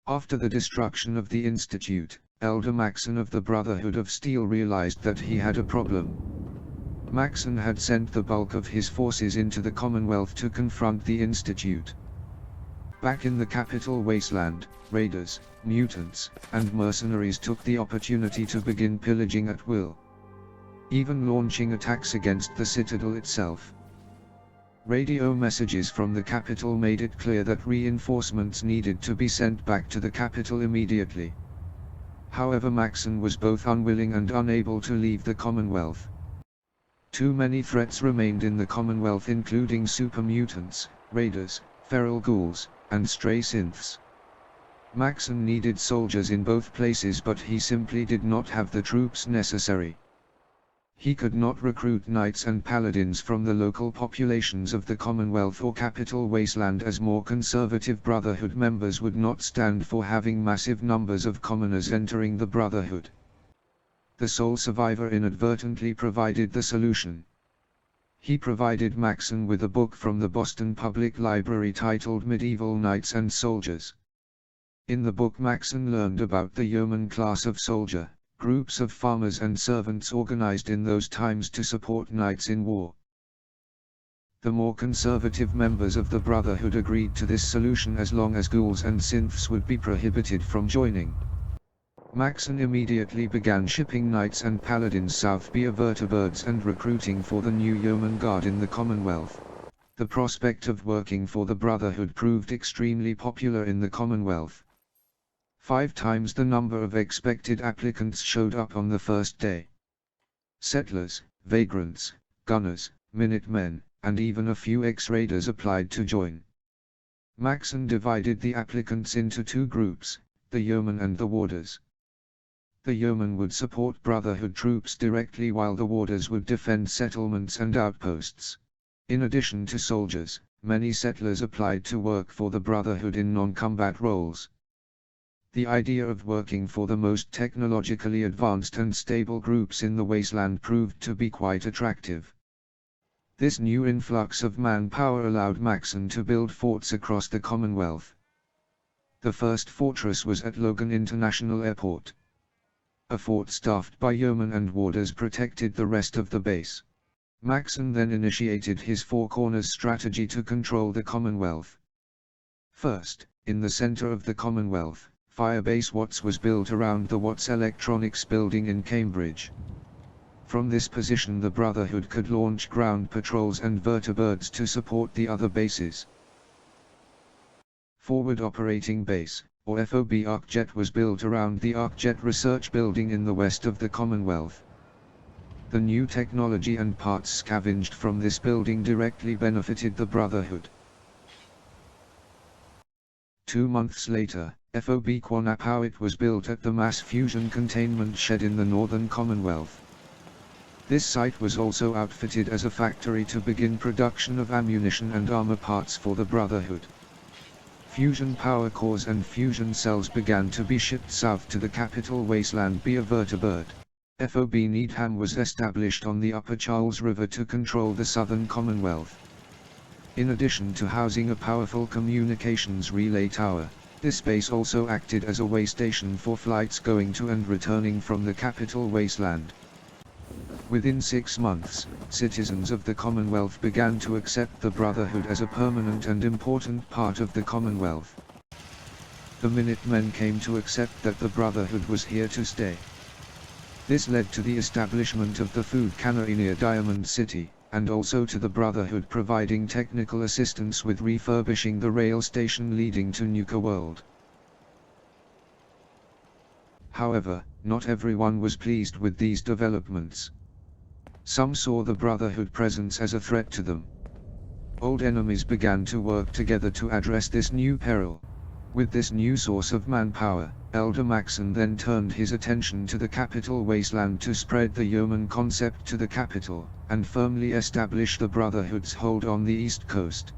After the destruction of the Institute, Elder Maxon of the Brotherhood of Steel realized that he had a problem. Maxon had sent the bulk of his forces into the Commonwealth to confront the Institute. Back in the capital wasteland, raiders, mutants, and mercenaries took the opportunity to begin pillaging at will, even launching attacks against the citadel itself. Radio messages from the capital made it clear that reinforcements needed to be sent back to the capital immediately. However, Maxon was both unwilling and unable to leave the Commonwealth. Too many threats remained in the Commonwealth, including super mutants, raiders, feral ghouls, and stray synths. Maxon needed soldiers in both places, but he simply did not have the troops necessary. He could not recruit knights and paladins from the local populations of the Commonwealth or Capital Wasteland, as more conservative Brotherhood members would not stand for having massive numbers of commoners entering the Brotherhood. The sole survivor inadvertently provided the solution. He provided Maxon with a book from the Boston Public Library titled Medieval Knights and Soldiers. In the book, Maxon learned about the yeoman class of soldier, groups of farmers and servants organized in those times to support knights in war. The more conservative members of the Brotherhood agreed to this solution as long as ghouls and synths would be prohibited from joining. Maxon immediately began shipping knights and paladins south via vertibirds and recruiting for the new yeoman guard in the Commonwealth. The prospect of working for the Brotherhood proved extremely popular in the Commonwealth. 5 times the number of expected applicants showed up on the first day. Settlers, vagrants, gunners, minutemen, and even a few ex-raiders applied to join. Maxon divided the applicants into 2 groups, the yeomen and the warders. The yeomen would support Brotherhood troops directly, while the warders would defend settlements and outposts. In addition to soldiers, many settlers applied to work for the Brotherhood in non-combat roles. The idea of working for the most technologically advanced and stable groups in the wasteland proved to be quite attractive. This new influx of manpower allowed Maxon to build forts across the Commonwealth. The first fortress was at Logan International Airport. A fort staffed by yeomen and warders protected the rest of the base. Maxon then initiated his 4 corners strategy to control the Commonwealth. First, in the center of the Commonwealth, Firebase Watts was built around the Watts Electronics building in Cambridge. From this position, the Brotherhood could launch ground patrols and vertibirds to support the other bases. Forward Operating Base, or FOB ArcJet, was built around the ArcJet Research Building in the west of the Commonwealth. The new technology and parts scavenged from this building directly benefited the Brotherhood. 2 months later, FOB Quanapowit was built at the Mass Fusion Containment Shed in the Northern Commonwealth. This site was also outfitted as a factory to begin production of ammunition and armor parts for the Brotherhood. Fusion power cores and fusion cells began to be shipped south to the capital wasteland via vertibird. FOB Needham was established on the Upper Charles River to control the Southern Commonwealth. In addition to housing a powerful communications relay tower, this base also acted as a way station for flights going to and returning from the capital wasteland. Within 6 months, citizens of the Commonwealth began to accept the Brotherhood as a permanent and important part of the Commonwealth. The Minutemen came to accept that the Brotherhood was here to stay. This led to the establishment of the food cannery near Diamond City, and also to the Brotherhood providing technical assistance with refurbishing the rail station leading to Nuka World. However, not everyone was pleased with these developments. Some saw the Brotherhood presence as a threat to them. Old enemies began to work together to address this new peril. With this new source of manpower, Elder Maxon then turned his attention to the capital wasteland to spread the yeoman concept to the capital, and firmly establish the Brotherhood's hold on the East Coast.